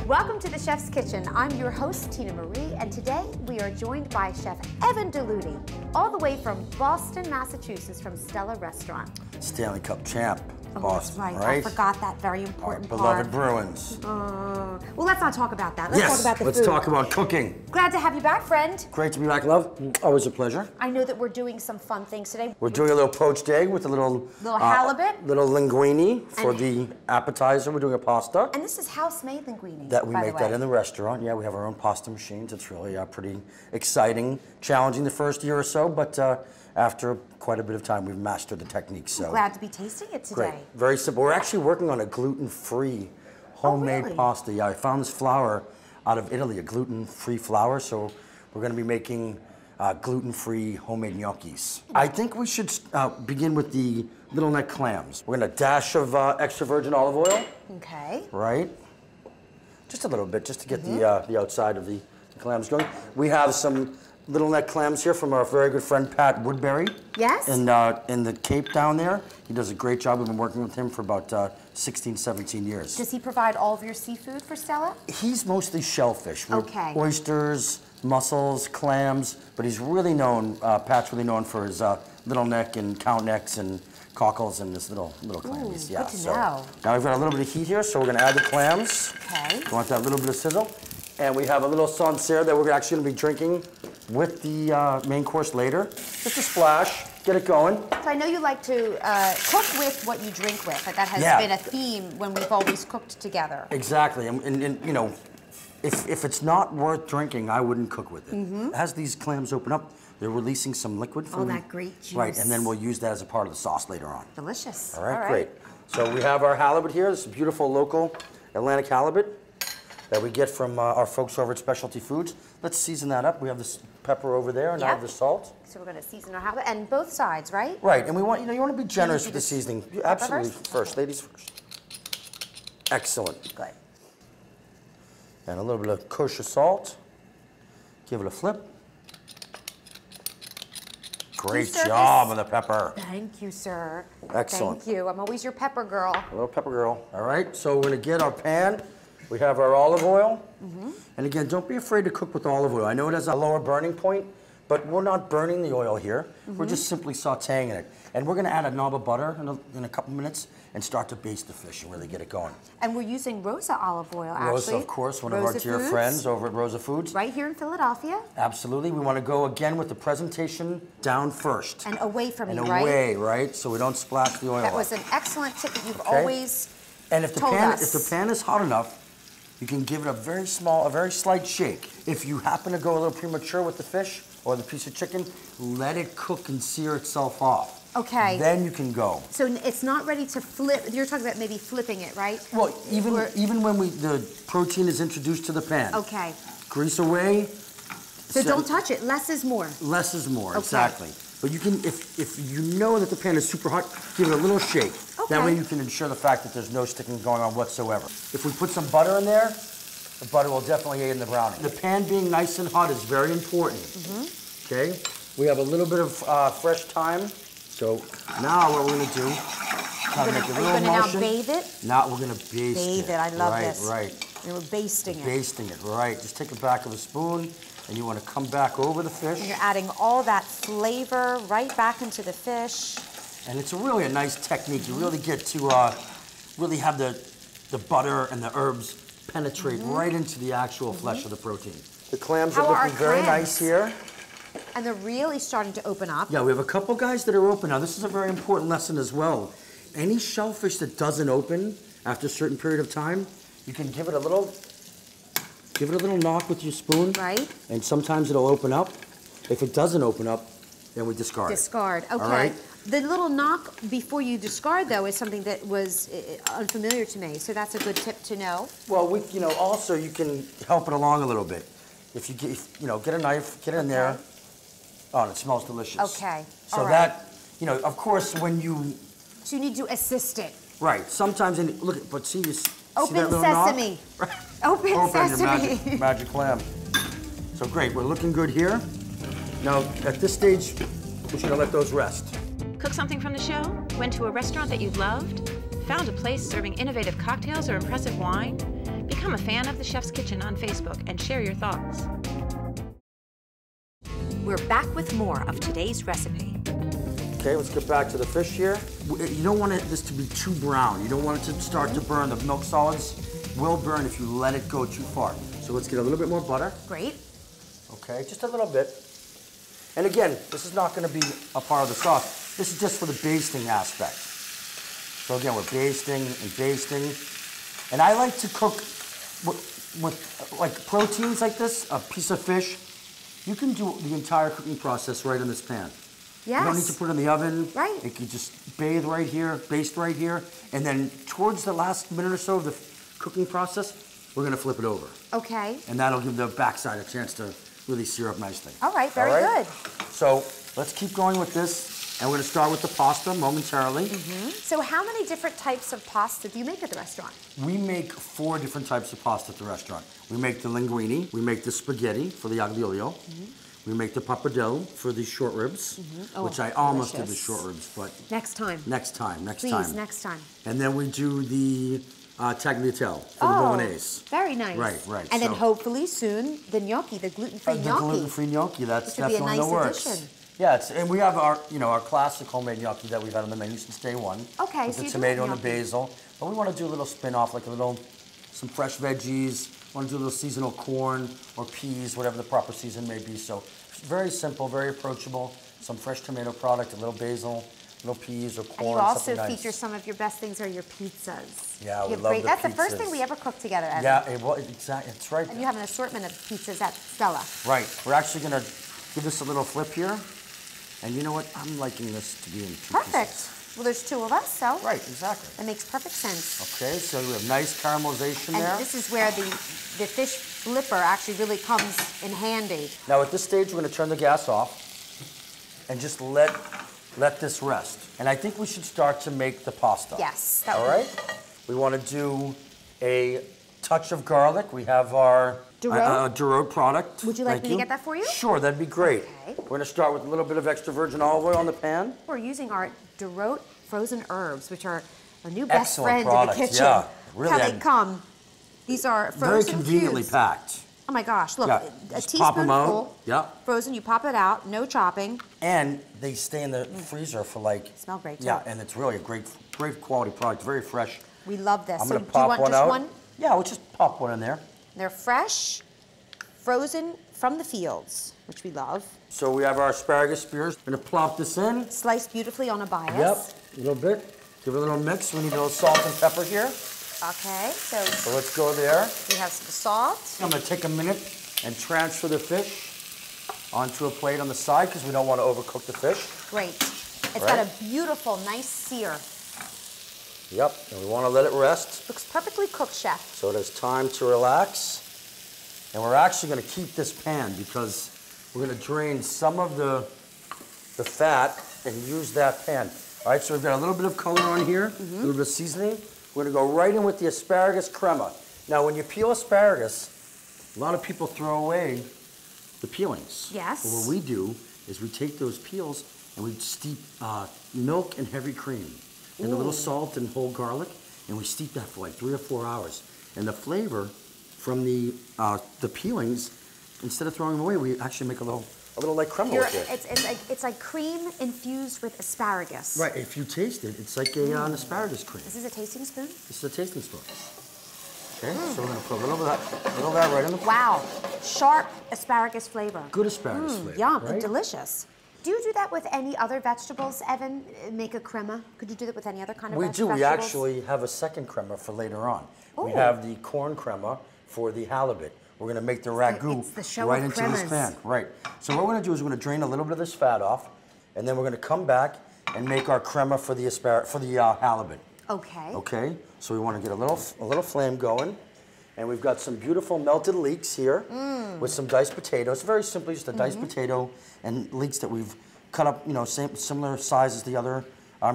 Welcome to the Chef's Kitchen. I'm your host, Tina Marie, and today we are joined by Chef Evan Deluty, all the way from Boston, Massachusetts, from Stella Restaurant. Stanley Cup champ, Oh, Boston, that's right. right? I forgot that very important Our part. beloved Bruins. Well, let's not talk about that. Let's talk about the let's food. talk about cooking. Glad to have you back, friend. Great to be back, love. Always a pleasure. I know that we're doing some fun things today. We're doing a little poached egg with a little halibut. little linguine for the appetizer. We're doing a pasta. And this is house-made linguine, That we by make the that way. in the restaurant. Yeah, we have our own pasta machines. It's really pretty exciting, challenging the first year or so, but after quite a bit of time, we've mastered the technique. So Glad to be tasting it today. great, very simple. We're actually working on a gluten-free homemade really? pasta. Yeah, I found this flour out of Italy, a gluten-free flour. So we're going to be making gluten-free homemade gnocchis. I think we should begin with the little neck clams. We're going to dash of extra virgin olive oil. Okay. Right? Just a little bit, just to get the outside of the clams going. We have some little neck clams here from our very good friend Pat Woodbury. Yes? In the Cape down there. He does a great job. We've been working with him for about 16, 17 years. Does he provide all of your seafood for Stella? He's mostly shellfish. Okay. Oysters, mussels, clams, but he's really known, Pat's really known for his little neck and count necks and cockles and this little clams. Good to know. Now we've got a little bit of heat here, so we're gonna add the clams. Okay. We want that little bit of sizzle. And we have a little Sancerre that we're actually gonna be drinking with the main course later. Just a splash, get it going. So I know you like to cook with what you drink with. Like that has been a theme when we've always cooked together. Exactly, and you know, if it's not worth drinking, I wouldn't cook with it. As these clams open up, they're releasing some liquid from that great juice. Right, and then we'll use that as a part of the sauce later on. Delicious. All right, great. So we have our halibut here. This is beautiful local Atlantic halibut that we get from our folks over at Specialty Foods. Let's season that up. We have this pepper over there, and I have the salt. So we're going to season our halibut, and both sides, right? Right, and we want you want to be generous with the just seasoning. pepper Absolutely, first? ladies first. Excellent. Good. And a little bit of kosher salt. Give it a flip. Great job on the pepper. Thank you, sir. Excellent. Thank you. I'm always your pepper girl. A little pepper girl. All right, so we're gonna get our pan. We have our olive oil. And again, don't be afraid to cook with olive oil. I know it has a lower burning point, but we're not burning the oil here. We're just simply sauteing it. And we're gonna add a knob of butter in a couple minutes and start to baste the fish and really get it going. And we're using Rosa olive oil, actually. Rosa, of course, one of our dear friends over at Rosa Foods. Right here in Philadelphia. Absolutely. We want to go again with the presentation down first. And away from you, right? And away, right? So we don't splash the oil. That was an excellent tip that you've always And if the told pan, us. if the pan is hot enough, you can give it a very small, a very slight shake. If you happen to go a little premature with the fish or the piece of chicken, let it cook and sear itself off. Okay. Then you can go. So it's not ready to flip. You're talking about maybe flipping it, right? Well, even when the protein is introduced to the pan. Okay. Grease away. So don't touch it. Less is more. Less is more, Okay. exactly. But you can, if you know that the pan is super hot, give it a little shake. Okay. That way you can ensure the fact that there's no sticking going on whatsoever. If we put some butter in there, the butter will definitely aid in the browning. The pan being nice and hot is very important. Okay? We have a little bit of fresh thyme. So now what we're gonna do, Are you gonna now bathe it? Now we're gonna baste it. Bathe it. I love this. Right. And we're basting it. Basting it, right. Just take the back of a spoon and you wanna come back over the fish. And you're adding all that flavor right back into the fish. And it's really a nice technique. You really get to really have the butter and the herbs penetrate right into the actual flesh of the protein. The clams are looking very nice here. And they're really starting to open up. Yeah, we have a couple guys that are open. Now, this is a very important lesson as well. Any shellfish that doesn't open after a certain period of time, you can give it a little knock with your spoon. Right. And sometimes it'll open up. If it doesn't open up, then we discard it. Discard, okay. All right? The little knock before you discard, though, is something that was unfamiliar to me, so that's a good tip to know. Well, also you can help it along a little bit. If you get a knife, get it in there. Oh, and it smells delicious. Okay. So that, of course, when you... So you need to assist it. Right. Sometimes, but see that little sesame. knock? Open sesame. Your magic clam. So great, we're looking good here. Now, at this stage, we're just gonna let those rest. Cook something from the show? Went to a restaurant that you loved? Found a place serving innovative cocktails or impressive wine? Become a fan of the Chef's Kitchen on Facebook and share your thoughts. We're back with more of today's recipe. Okay, let's get back to the fish here. You don't want this to be too brown. You don't want it to start to burn. The milk solids will burn if you let it go too far. So let's get a little bit more butter. Great. Okay, just a little bit. And again, this is not going to be a part of the sauce. This is just for the basting aspect. So again, we're basting and basting. And I like to cook with like proteins like this, a piece of fish. You can do the entire cooking process right in this pan. Yes. You don't need to put it in the oven. Right. It can just bathe right here, baste right here, and then towards the last minute or so of the cooking process, we're gonna flip it over. Okay. And that'll give the backside a chance to really sear up nicely. All right, very good. So let's keep going with this, and we're gonna start with the pasta momentarily. So how many different types of pasta do you make at the restaurant? We make 4 different types of pasta at the restaurant. We make the linguine, we make the spaghetti for the aglio, we make the pappardelle for the short ribs, which I almost did the short ribs, but next time. next time. Please, next time. And then we do the tagliatelle for the bolognese. Very nice. Right. And then hopefully soon the gnocchi, the gluten-free gnocchi. The gluten-free gnocchi, that's which would be a definitely nice in the works. addition. Yeah, and we have our, our classic homemade gnocchi that we've had on the menu since day one. Okay, with so the you do tomato and the gnocchi. basil. But we want to do a little spin-off, like some fresh veggies. Want to do a little seasonal corn or peas, whatever the proper season may be. So very simple, very approachable. Some fresh tomato product, a little basil, little peas or corn. And you also something nice. feature some of your best things are your pizzas. Yeah, we You have love great, the That's the pizzas. first thing we ever cooked together, Evan. Yeah, exactly. It's right. And you have an assortment of pizzas at Stella. Right. We're actually going to give this a little flip here. And you know what? I'm liking this to be in 2 pieces. Perfect. Well, there's 2 of us, so Right, exactly. that makes perfect sense. Okay, so we have nice caramelization there. And this is where the fish flipper actually really comes in handy. Now at this stage, we're going to turn the gas off and just let this rest. And I think we should start to make the pasta. Yes. All right? We want to do a touch of garlic. We have our Duro product. Would you like me to get that for you? Sure, that'd be great. Okay. We're going to start with a little bit of extra virgin olive oil on the pan. We're using our Duro frozen herbs, which are our new best Excellent friend product. in the kitchen. Yeah, really. How they come. These are frozen Very conveniently cubes. packed. Oh my gosh, look, Yeah, a just pop 'em out. teaspoonful, Yep. frozen, you pop it out, no chopping. And they stay in the freezer for Smell great, too. Yeah, and it's really a great quality product, very fresh. We love this. I'm So gonna do you pop want one just out. one? Yeah, we'll just pop one in there. They're fresh, frozen from the fields, which we love. So we have our asparagus spears. We're gonna plop this in. Sliced beautifully on a bias. Yep, a little bit. Give it a little mix. We need a little salt and pepper here. Okay, so So let's go there. we have some salt. I'm gonna take a minute and transfer the fish onto a plate on the side because we don't want to overcook the fish. Great. It's Right. got a beautiful, nice sear. Yep, and we want to let it rest Looks perfectly cooked, chef. so there's time to relax. And we're actually gonna keep this pan because we're gonna drain some of the fat and use that pan. All right, so we've got a little bit of color on here, a little bit of seasoning. We're gonna go right in with the asparagus crema. Now, when you peel asparagus, a lot of people throw away the peelings. Yes. But what we do is we take those peels and we steep milk and heavy cream and a little salt and whole garlic, and we steep that for like 3 or 4 hours. And the flavor from the peelings, instead of throwing them away, we actually make a little like crema with it. It's like cream infused with asparagus. Right, if you taste it, it's like an asparagus cream. Is this a tasting spoon? This is a tasting spoon. Okay, so we're gonna put a little of that right in the Wow, sharp asparagus flavor. good asparagus flavor. Yum, right? and delicious. Do you do that with any other vegetables, Evan? Make a crema? Could you do that with any other kind of We do. vegetables? We actually have a second crema for later on. We Ooh. have the corn crema for the halibut. We're gonna make the ragout it's the show right of into this cremas. pan. Right. So what we're gonna do is we're gonna drain a little bit of this fat off, and then we're gonna come back and make our crema for the halibut. Okay. Okay. So we want to get a little flame going, and we've got some beautiful melted leeks here with some diced potatoes. Very simply, just a diced potato and leeks that we've cut up, similar size as the other. We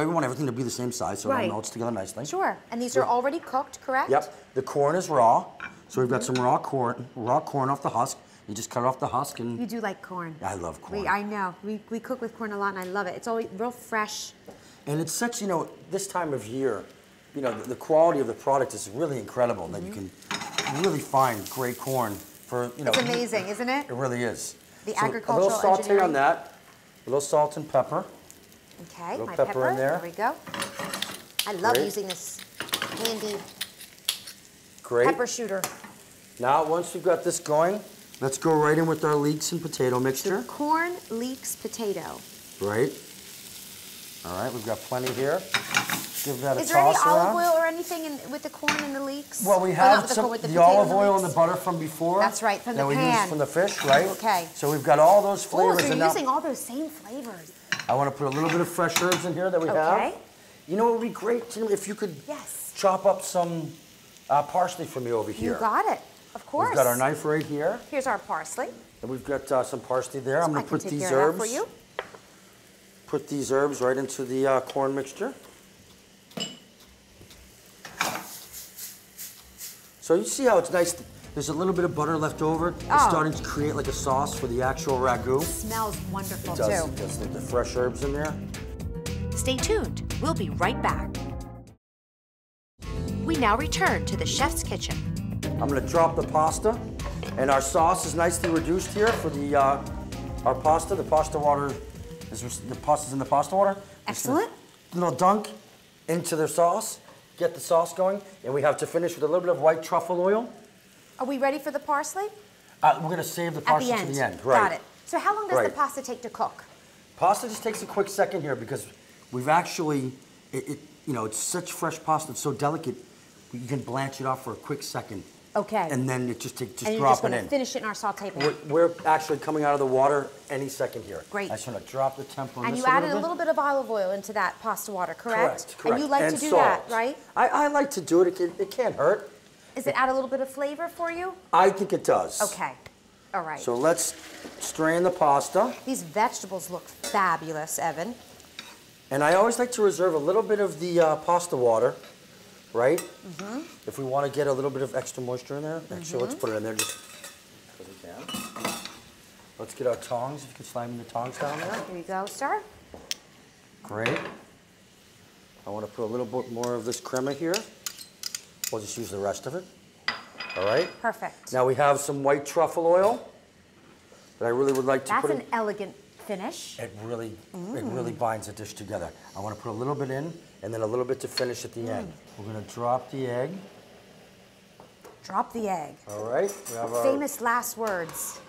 want everything to be the same size so it all melts together nicely. Sure. And these are already cooked, correct? Yep. The corn is raw, so we've got some raw corn off the husk. You just cut off the husk and. You do like corn. I love corn. I know. We cook with corn a lot, and I love it. It's always real fresh. And it's such, this time of year, the quality of the product is really incredible that you can really fine, great corn for, you know. It's amazing, isn't it? It really is. The So agricultural a little saute engineering. on that, a little salt and pepper. Okay, Little my pepper in there. There we go. I love Great. using this handy Great. pepper shooter. Now, once we've got this going, let's go right in with our leeks and potato mixture. Corn, leeks, potato. Right. All right, we've got plenty here. Give that a Is there any toss olive around. oil or anything with the corn and the leeks? Well, we Or not have with the some, corn, with the potato olive oil and the leeks? butter from before. That's right, from the that we pan. used from the fish, right? Okay. So we've got all those Oh, flavors. so you're and now using all those same flavors. I want to put a little bit of fresh herbs in here that we Okay. have. You know what would be great, Tim, if you could Yes. chop up some parsley for me over here. You got it. Of course. We've got our knife right here, Here's our parsley. and we've got some parsley there. I'm I going to can put take these care of herbs. that for you. Put these herbs right into the corn mixture. So you see how it's nice. There's a little bit of butter left over. It's Oh. starting to create like a sauce for the actual ragu. Smells wonderful It does. too. It does. The fresh herbs in there. Stay tuned. We'll be right back. We now return to the chef's kitchen. I'm going to drop the pasta, and our sauce is nicely reduced here for the our pasta. The pasta water the pasta's in the pasta water. Excellent. Just a little dunk into the sauce. Get the sauce going, and we have to finish with a little bit of white truffle oil. Are we ready for the parsley? We're going to save the At pasta the end. to the end. Right. Got it. So how long does the Right. pasta take to cook? Pasta just takes a quick second here because we've actually, you know, it's such fresh pasta. It's so delicate. You can blanch it off for a quick second. Okay. And then it just and drop you're just it going to in. finish it in our saute pan. We're actually coming out of the water any second here. Great. I just want to drop the temp on And this you a added a little little bit of olive oil into that pasta water, correct? Correct. And you like to do that, right? I like to do it. It can't hurt. Does it add a little bit of flavor for you? I think it does. Okay. All right. So let's strain the pasta. These vegetables look fabulous, Evan. And I always like to reserve a little bit of the pasta water, right? Mm-hmm. If we want to get a little bit of extra moisture in there. Actually, let's put it in there just because we can. Let's get our tongs. If you could slide me the tongs down there. Here you go, sir. Great. I want to put a little bit more of this crema here. We'll just use the rest of it. All right? Perfect. Now we have some white truffle oil that I really would like to That's put an in. elegant finish. It really binds the dish together. I want to put a little bit in and then a little bit to finish at the end. We're going to drop the egg. Drop the egg. All right? We have our, Famous last words.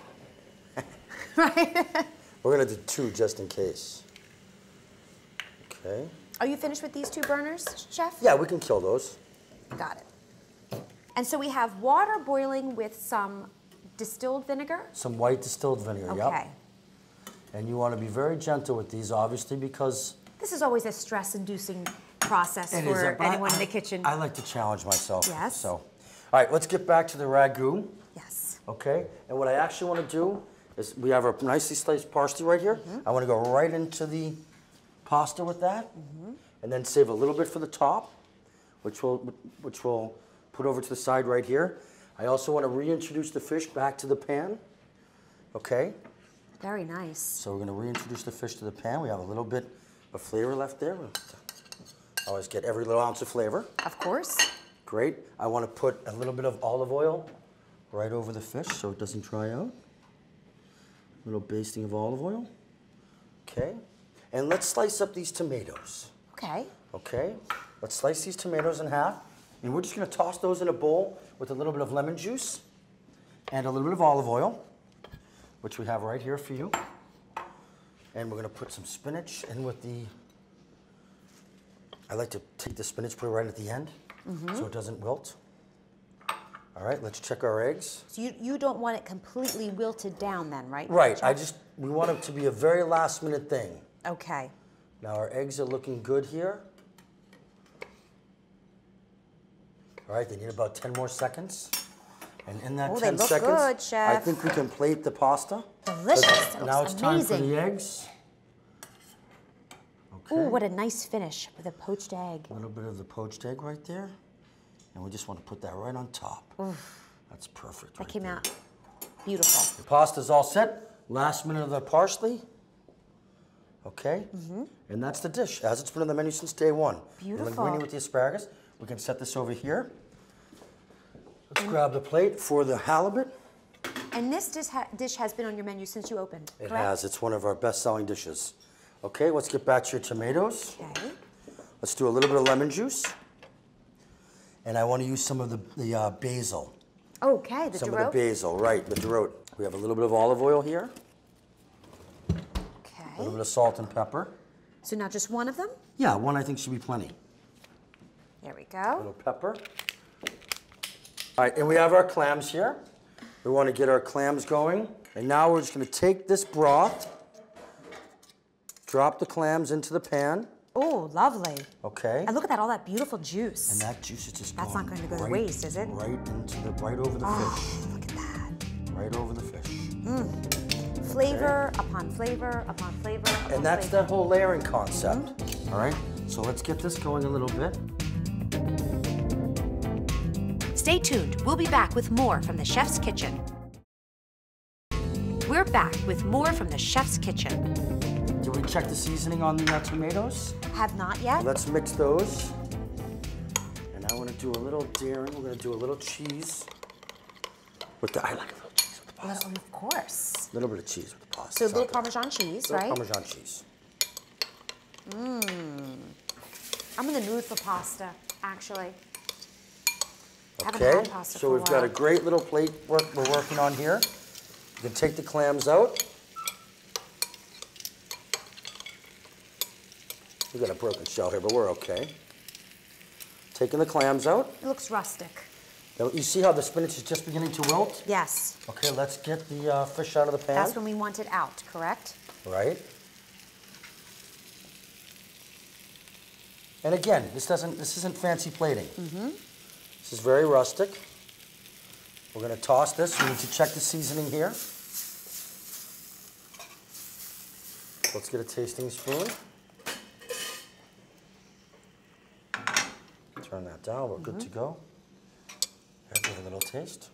Right? we're going to do two just in case. Okay. Are you finished with these two burners, Chef? Yeah, we can kill those. Got it. And so we have water boiling with some distilled vinegar. Some white distilled vinegar, Okay. yep. And you want to be very gentle with these, obviously, because This is always a stress-inducing process it is for but anyone in the kitchen. I like to challenge myself. Yes. So, all right, let's get back to the ragu. Yes. Okay, and what I actually want to do is we have our nicely sliced parsley right here. I want to go right into the pasta with that, and then save a little bit for the top, which we'll put over to the side right here. I also want to reintroduce the fish back to the pan. Okay, Very nice. so we're going to reintroduce the fish to the pan. We have a little bit of flavor left there. Always get every little ounce of flavor. Of course. Great. I want to put a little bit of olive oil right over the fish so it doesn't dry out. A little basting of olive oil. Okay. And let's slice up these tomatoes. Okay. Okay. Let's slice these tomatoes in half. And we're just going to toss those in a bowl with a little bit of lemon juice and a little bit of olive oil, which we have right here for you. And we're going to put some spinach in with the... I like to take the spinach, put it right at the end so it doesn't wilt. All right, let's check our eggs. So you don't want it completely wilted down then, right? Right, Chef? we want it to be a very last minute thing. Okay. Now our eggs are looking good here. All right, they need about 10 more seconds. And in that Oh, 10 they look seconds, good, Chef. I think we can plate the pasta. Delicious. It Now looks it's time for amazing. the eggs. Okay. Ooh, what a nice finish with a poached egg. A little bit of the poached egg right there. And we just want to put that right on top. That's perfect. That came out beautiful. The pasta's all set. Last minute of the parsley. Okay. And that's the dish, as it's been on the menu since day one. Beautiful. The linguine with the asparagus. We can set this over here. Let's grab the plate for the halibut. And this dish has been on your menu since you opened, It correct? has. It's one of our best-selling dishes. Okay, let's get back to your tomatoes. Okay. Let's do a little bit of lemon juice. And I want to use some of the basil. Okay, the Some Duro. of the basil, right, the Duro. We have a little bit of olive oil here. A little Okay. bit of salt and pepper. So now just one of them? Yeah, one I think should be plenty. There we A go. little pepper. All right, and we have our clams here. We want to get our clams going. And now we're just going to take this broth, drop the clams into the pan. Oh, lovely. Okay. And look at that, all that beautiful juice. And that juice is just That's going not going to go to right- waste, is it? Right over the fish. Look at that. Right over the fish. Flavor upon flavor upon flavor upon And that's flavor. that whole layering concept. All right, so let's get this going a little bit. Stay tuned. We'll be back with more from the chef's kitchen. We're back with more from the chef's kitchen. Did we check the seasoning on the tomatoes? Have not yet? Let's mix those. And I want to do a little daring. We're going to do a little cheese. I like a little cheese with the pasta. Of course. A little bit of cheese with the pasta. So a little Sounds good. Parmesan cheese, Little right? Parmesan cheese. I'm in the mood for pasta, actually. Haven't Okay, had pasta so for a we've got a while. great little plate we're working on here. You can take the clams out. We got a broken shell here, but we're okay. Taking the clams out. It looks rustic. Now, you see how the spinach is just beginning to wilt? Yes. Okay, let's get the fish out of the pan. That's when we want it out, correct? Right. And again, this isn't fancy plating. This is very rustic. We're going to toss this. We need to check the seasoning here. Let's get a tasting spoon. Turn that down. We're good to go. Here, give it a little taste.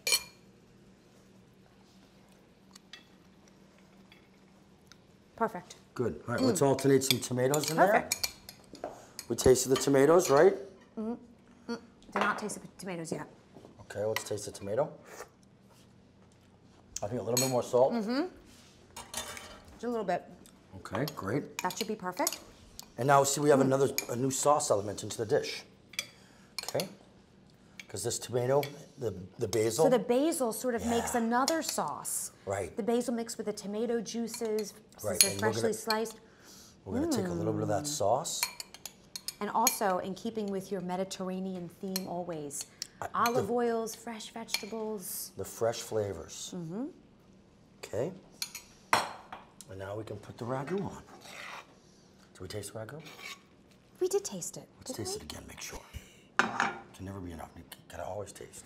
Perfect. Good. All right, let's alternate some tomatoes in Perfect. there. We tasted the tomatoes, right? Did not taste the tomatoes yet. Okay, let's taste the tomato. I think a little bit more salt. Just a little bit. Okay, great. That should be perfect. And now, see, we have a new sauce element into the dish. Okay? Because this tomato, the basil. So the basil sort of makes Yeah. another sauce. Right. The basil mixed with the tomato juices, Right, since they're and we're freshly gonna- sliced. We're going to take a little bit of that sauce. And also, in keeping with your Mediterranean theme always, olive oils, fresh vegetables. The fresh flavors. Okay? And now we can put the ragu on. Do we taste the ragu? We did taste it. Let's didn't taste we? it again, make sure. Can never be enough. You gotta always taste.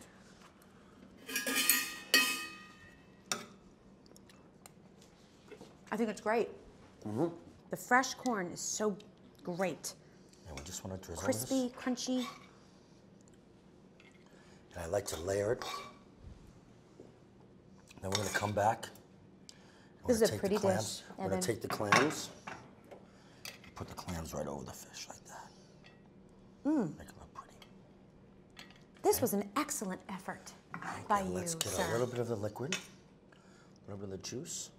I think it's great. The fresh corn is so great. And we just want to drizzle Crispy, this. crunchy. And I like to layer it. Then we're going to come back. We're This is gonna a take the pretty clams. dish, We're going Evan. to take the clams. Put the clams right over the fish like that. Make it look pretty. This was an excellent effort by And you, let's get sir. a little bit of the liquid, a little bit of the juice.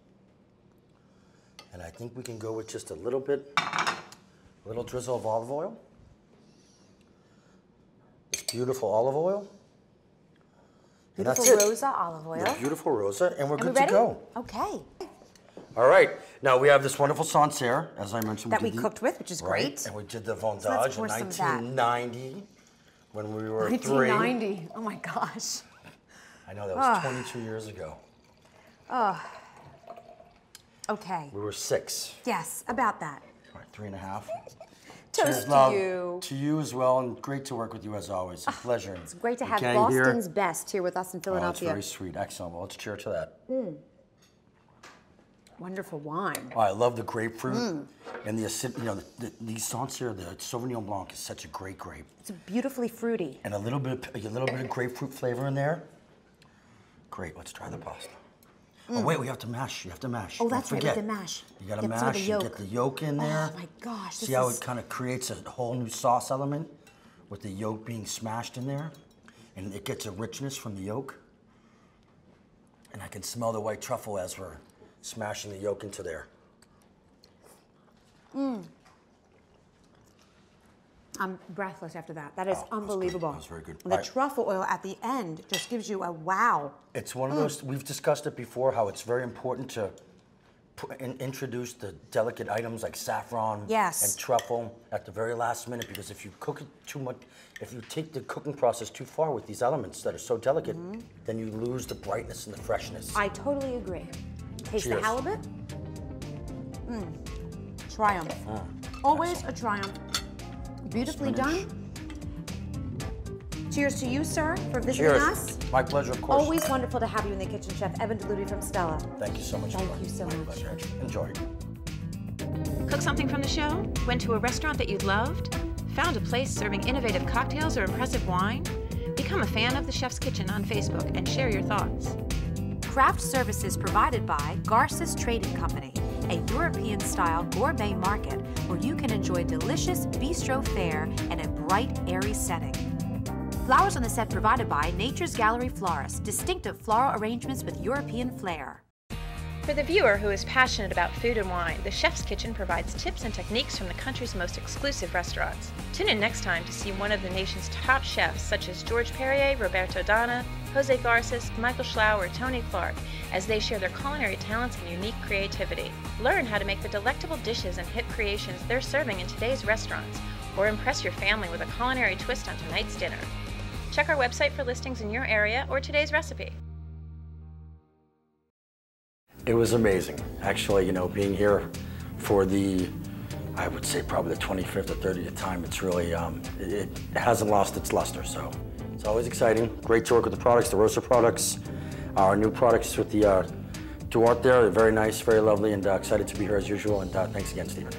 And I think we can go with just a little drizzle of olive oil. This beautiful olive oil. And Beautiful that's it. Rosa olive oil. The beautiful Rosa, and we're Are we good ready? to go. Okay. All right, now we have this wonderful Sancerre, as I mentioned. That did we the- cooked with, which is right, great. and we did the So let's Vendage in pour some of that. 1990 when we were 1990. Oh my gosh. 3. I know, that was 22 years ago. Okay. We were 6. Yes, about that. All right, 3.5. Toast Cheers, to love. you. To you as well, and great to work with you as always. A pleasure. It's great to You have came here. Boston's best here with us in Oh, it's Philadelphia. very sweet. Excellent. Well, let's cheer to that. Wonderful wine. Oh, I love the grapefruit and the Sancerre, the Sauvignon Blanc is such a great grape, It's beautifully fruity. and a little bit of grapefruit flavor in there. Great. Let's try the pasta. Oh wait, we have to mash. You have to mash. Oh, Don't that's right, we forget. have to mash. You gotta Get some of the mash. yolk. You get the yolk in there. Oh my gosh. See how it kind of creates a whole new sauce element with the yolk being smashed in there, And it gets a richness from the yolk. And I can smell the white truffle as we're smashing the yolk into there. I'm breathless after that. That is unbelievable. That was very good. The truffle oil at the end just gives you a wow. It's one of those, we've discussed it before, how it's very important to introduce the delicate items like saffron and truffle at the very last minute, because if you cook it too much, if you take the cooking process too far with these elements that are so delicate, then you lose the brightness and the freshness. I totally agree. Taste Cheers. the halibut. Triumph. Always a triumph. Beautifully done. Cheers to you, sir, for visiting us. My pleasure, of course. Always wonderful to have you in the kitchen, Chef Evan Deluty from Stella. Thank you so much. Thank you so My much. pleasure. Enjoy. Cook something from the show? Went to a restaurant that you loved? Found a place serving innovative cocktails or impressive wine? Become a fan of the Chef's Kitchen on Facebook and share your thoughts. Craft services provided by Garces Trading Company, a European-style gourmet market where you can enjoy delicious bistro fare in a bright, airy setting. Flowers on the set provided by Nature's Gallery Florist, distinctive floral arrangements with European flair. For the viewer who is passionate about food and wine, the Chef's Kitchen provides tips and techniques from the country's most exclusive restaurants. Tune in next time to see one of the nation's top chefs, such as George Perrier, Roberto Donna, Jose Garces, Michael Schlau, or Tony Clark, as they share their culinary talents and unique creativity. Learn how to make the delectable dishes and hip creations they're serving in today's restaurants, or impress your family with a culinary twist on tonight's dinner. Check our website for listings in your area or today's recipe. It was amazing. Actually, you know, being here for the, I would say probably the 25th or 30th time, it's really, it hasn't lost its luster, so it's always exciting. Great to work with the products, the roaster products, our new products with the Duarte there. They're very nice, very lovely, and excited to be here as usual, and thanks again, Stephen.